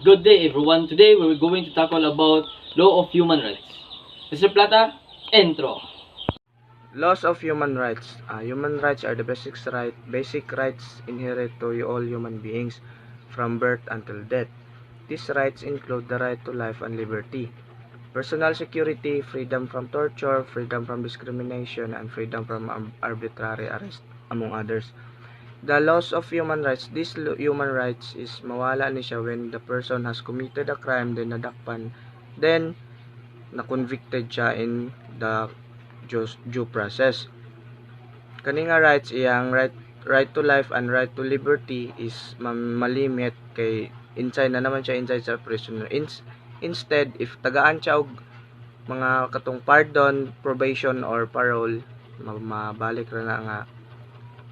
Good day everyone. Today we're going to tackle about law of human rights. Mr. Plata, intro. Laws of human rights. Human rights are the basic rights inherent to all human beings from birth until death. These rights include the right to life and liberty, personal security, freedom from torture, freedom from discrimination, and freedom from arbitrary arrest, among others. The laws of human rights. This human rights is mawala ni siya when the person has committed a crime, then nadakpan, then na-convicted siya in the due process. Kani nga rights iyang right to life and right to liberty is malimit kay inside na naman siya inside sa prisoner. Instead, if tagaan siya og mga katong pardon, probation or parole, mabalik ra na nga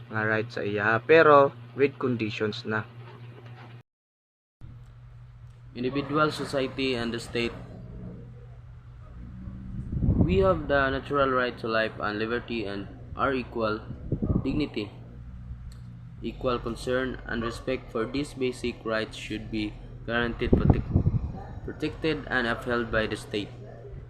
right sa iya, pero with conditions na. Individual, society, and the state. We have the natural right to life and liberty and our equal dignity. Equal concern and respect for these basic rights should be guaranteed, protected, and upheld by the state.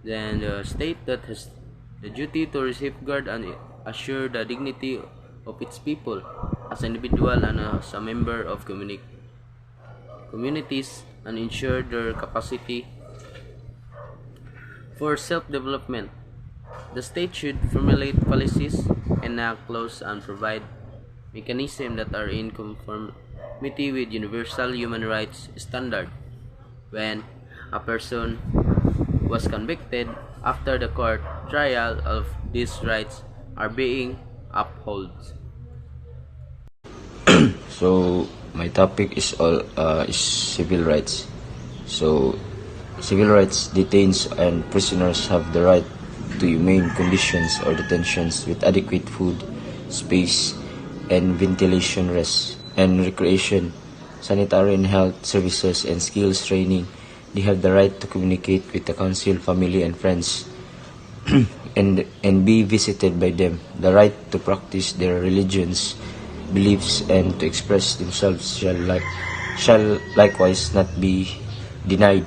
Then the state that has the duty to safeguard and assure the dignity of its people as an individual and as a member of communities and ensure their capacity for self-development. The state should formulate policies, enact laws, and provide mechanisms that are in conformity with universal human rights standards. When a person was convicted after the court trial of these rights are being upheld. So my topic is civil rights. So civil rights detains and prisoners have the right to humane conditions or detentions with adequate food, space, and ventilation, rest and recreation, sanitary and health services, and skills training. They have the right to communicate with the council, family, and friends, and be visited by them. The right to practice their religions, beliefs, and to express themselves shall likewise not be denied.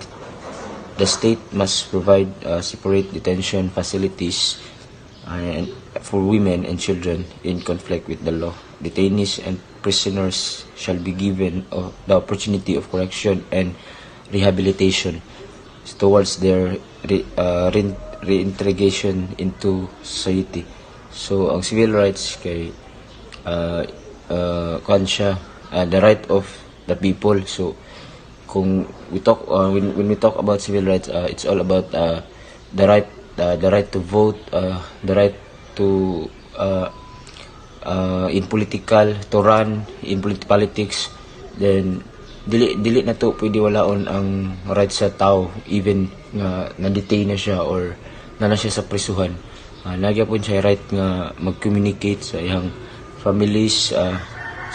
The state must provide separate detention facilities and for women and children in conflict with the law. Detainees and prisoners shall be given the opportunity of correction and rehabilitation towards their reintegration into society. So ang civil rights kay the right of the people. So kung we talk when we talk about civil rights, it's all about the right to vote, the right to in political to run in politics. Then dili na to pwede walaon ang right sa tao even nga na-detain na siya or na siya sa prisuhan. Nagyapon siya right nga mag-communicate sa iyang families, sa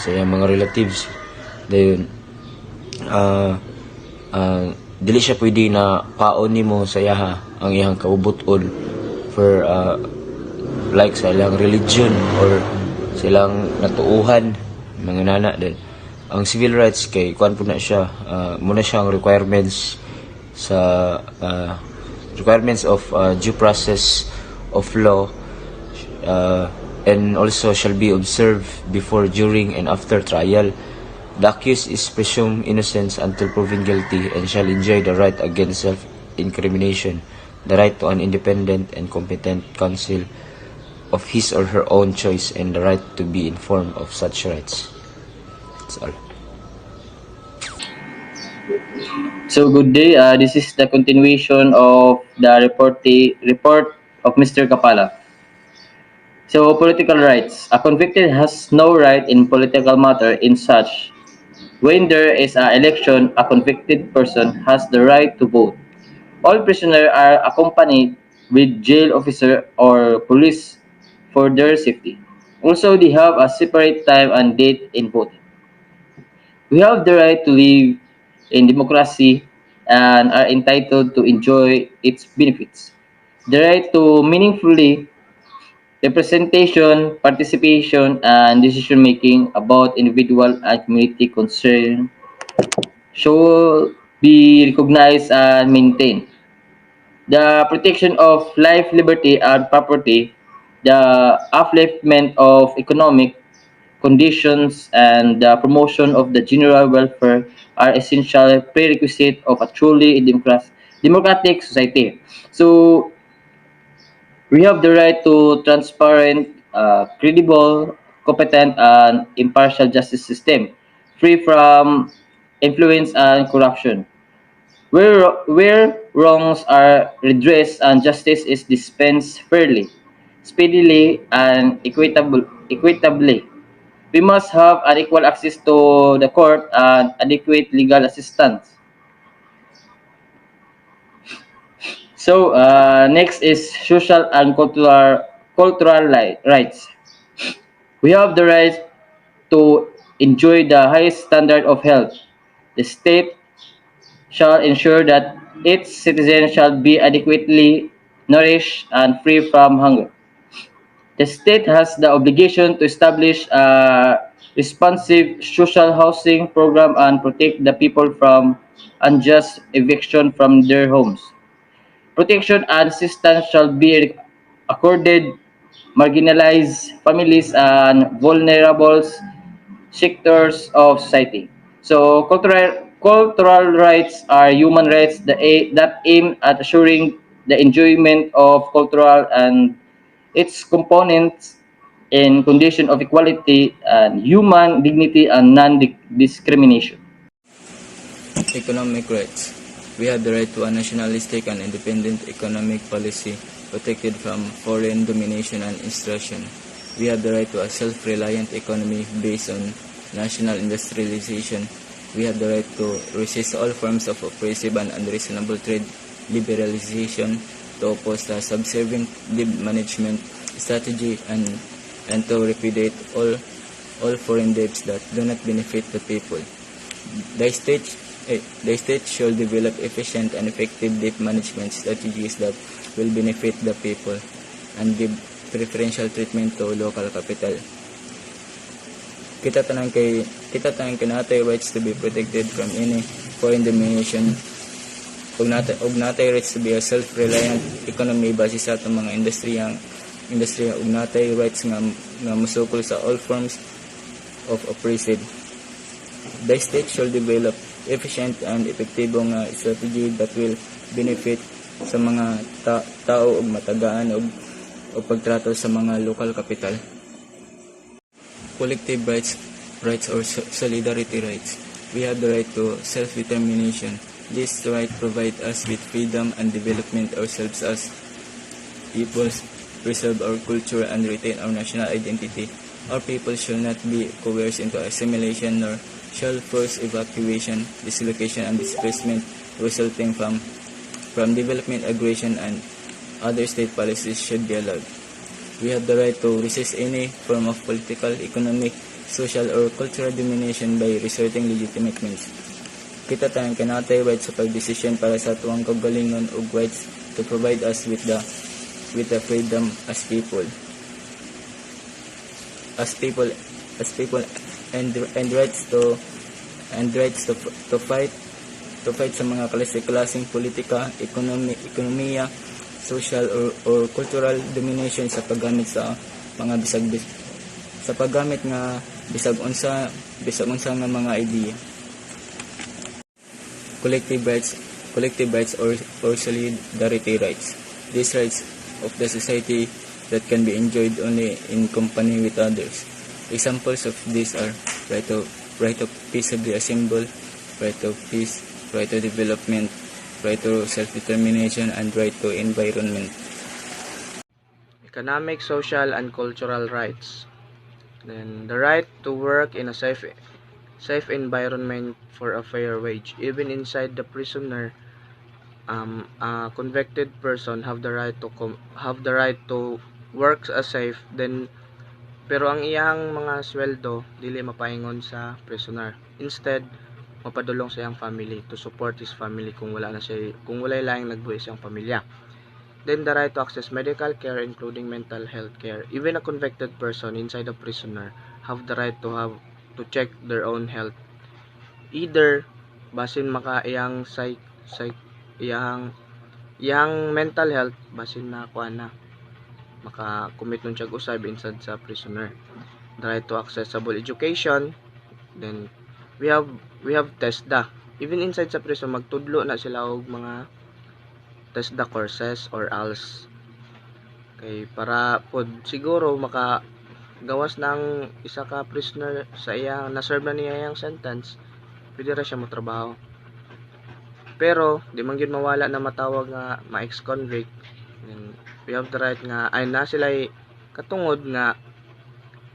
iyang mga relatives. Dayon dili siya pwede na paon nimo sa iyaha ang iyang kaubuton for like sa ilang religion or sa ilang natuuhan mga nana. Din ang civil rights kay kuan po na siya, muna siyang requirements sa requirements of due process of law, and also shall be observed before, during, and after trial. The accused is presumed innocent until proven guilty and shall enjoy the right against self-incrimination, the right to an independent and competent counsel of his or her own choice, and the right to be informed of such rights. That's all. So good day. This is the continuation of the report of Mr. Kapala. So political rights. A convicted has no right in political matter in such. When there is an election, a convicted person has the right to vote. All prisoners are accompanied with jail officer or police for their safety. Also, they have a separate time and date in voting. We have the right to live in democracy and are entitled to enjoy its benefits. The right to meaningfully representation, participation, and decision making about individual and community concern should be recognized and maintained. The protection of life, liberty, and property, the upliftment of economic conditions, and the promotion of the general welfare are essential prerequisites of a truly democratic society. So we have the right to transparent, credible, competent, and impartial justice system, free from influence and corruption. Where wrongs are redressed and justice is dispensed fairly, speedily, and equitably. We must have an equal access to the court and adequate legal assistance. So, next is social and cultural rights. We have the right to enjoy the highest standard of health. The state shall ensure that its citizens shall be adequately nourished and free from hunger. The state has the obligation to establish a responsive social housing program and protect the people from unjust eviction from their homes. Protection and assistance shall be accorded marginalized families and vulnerable sectors of society. So cultural rights are human rights that aim at assuring the enjoyment of cultural and its components in condition of equality and human dignity and non-discrimination. Economic rights. We have the right to a nationalistic and independent economic policy protected from foreign domination and instruction. We have the right to a self-reliant economy based on national industrialization. We have the right to resist all forms of oppressive and unreasonable trade liberalization, to oppose the subservient management strategy, and to repudiate all foreign debts that do not benefit the people. The state, the state should develop efficient and effective debt management strategies that will benefit the people and give preferential treatment to local capital. Kita tanang kay natay rights to be protected from any foreign domination. Og natay rights to be a self-reliant economy base sa atong mga industriya og natay rights nga musukol sa all forms of oppressive. The state should develop efficient and epektibong strategy that will benefit sa mga tao ug matagaan og pagtrato sa mga local capital. Collective rights or solidarity rights. We have the right to self-determination. This right provides us with freedom and development ourselves as peoples, preserve our culture and retain our national identity. Our people shall not be coerced into assimilation nor shall force evacuation, dislocation, and displacement resulting from development aggression and other state policies should be allowed. We have the right to resist any form of political, economic, social, or cultural domination by resorting legitimate means. Kita tayong kanatay rights sa pagdesisyon para sa tuwang kagalingon ug rights to provide us with the freedom as people and rights to fight sa mga klaseng politika, ekonomiya, social or cultural domination sa paggamit sa mga bisag unsa nga mga ideya. Collective rights or solidarity rights. These rights of the society that can be enjoyed only in company with others. Examples of these are right of peaceably assemble, right of peace, right to development, right to self-determination, and right to environment. Economic, social, and cultural rights. Then the right to work in a safe environment for a fair wage. Even inside the prisoner, a convicted person have the right to work as safe. Then pero ang iyang mga sweldo dili mapaingon sa prisoner. Instead, mapadulong sa iyang family to support his family kung walay laing nagbuhi sa iyang pamilya. Then the right to access medical care including mental health care. Even a convicted person inside a prisoner have the right to check their own health either basin maka iyang iyang mental health basin na kuan na maka commit nun siya usab inside sa prisoner. The right to accessible education. Then we have TESDA. Even inside sa prison magtudlo na sila og mga TESDA courses or ALS. Kay para pod siguro maka gawas ng isa ka prisoner sa iyang na-serve na niya iyang sentence, pwede ra siya motrabaho. Pero di man gyud mawala na matawag nga ma-ex-convict. And we have the right nga ay na sila katungod nga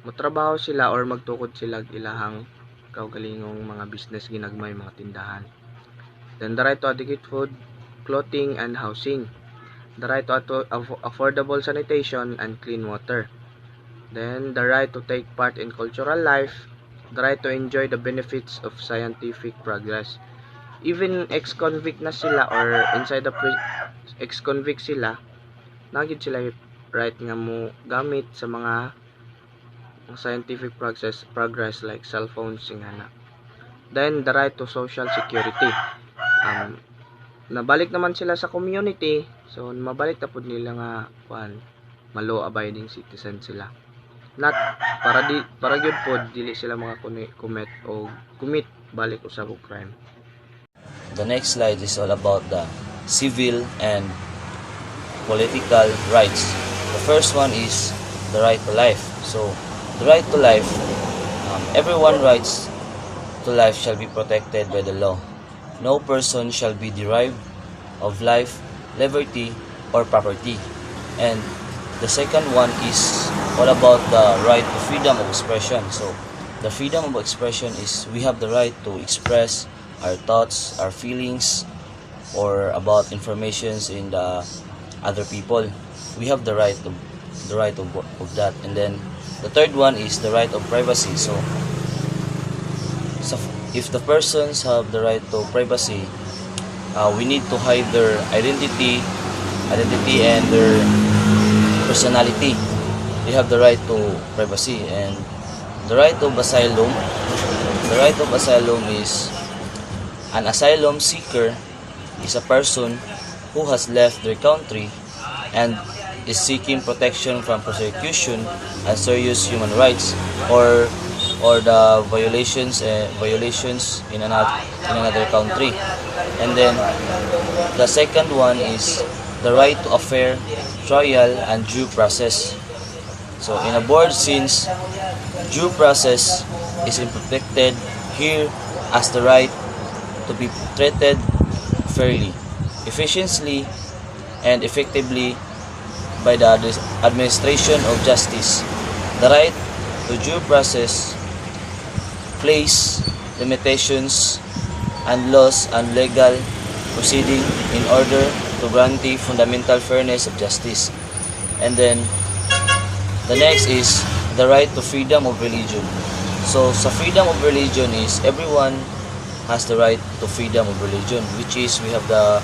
motrabaho sila or magtukod sila ilahang kaugalingong mga business ginagmay mga tindahan. Then the right to adequate food, clothing, and housing. The right to affordable sanitation and clean water. Then the right to take part in cultural life. The right to enjoy the benefits of scientific progress. Even ex-convict na sila or inside the ex-convict sila, nagid sila right nga mo gamit sa mga scientific progress like cellphones ingana. Then the right to social security. Nabalik naman sila sa community, so mabalik na pud nila nga law abiding citizen sila. Not para gyud pod dili sila mga commit balik usab og crime. The next slide is all about the civil and political rights. The first one is the right to life. So, the right to life, everyone's rights to life shall be protected by the law. No person shall be deprived of life, liberty, or property. And the second one is all about the right to freedom of expression. So, the freedom of expression is we have the right to express our thoughts, our feelings, or about informations in the other people. We have the right of that. And then the third one is the right of privacy. So if the persons have the right to privacy, we need to hide their identity and their personality. They have the right to privacy. And the right of asylum. The right of asylum is an asylum seeker is a person who has left their country and is seeking protection from persecution and serious human rights or the violations in another country. And then the second one is the right to a fair trial and due process. So in a board, since due process is protected here as the right to be treated fairly, efficiently, and effectively by the administration of justice. The right to due process place limitations and laws and legal proceeding in order to guarantee fundamental fairness of justice. And then the next is the right to freedom of religion. So sa freedom of religion is everyone has the right to freedom of religion, which is we have the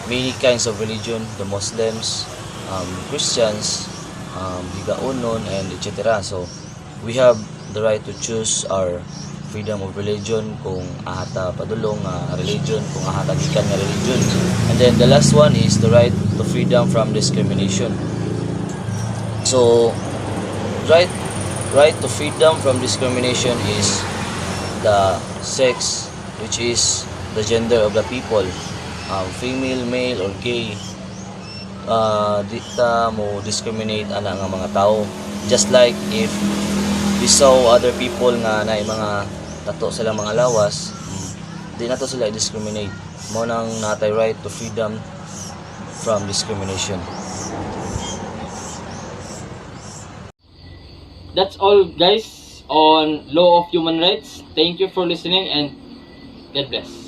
many kinds of religion, the Muslims, Christians, Higaunon, and etc. So we have the right to choose our freedom of religion kung ahata padulong religion, kung ahata gikan nga religion. And then the last one is the right to freedom from discrimination. So right to freedom from discrimination is the sex, which is the gender of the people, female, male, or gay. Di ta mo discriminate ana nga mga tao, just like if we saw other people nga na mga tato silang mga lawas, di na to sila discriminate. Mo nang natay right to freedom from discrimination. That's all, guys, on Law of Human Rights. Thank you for listening and God bless.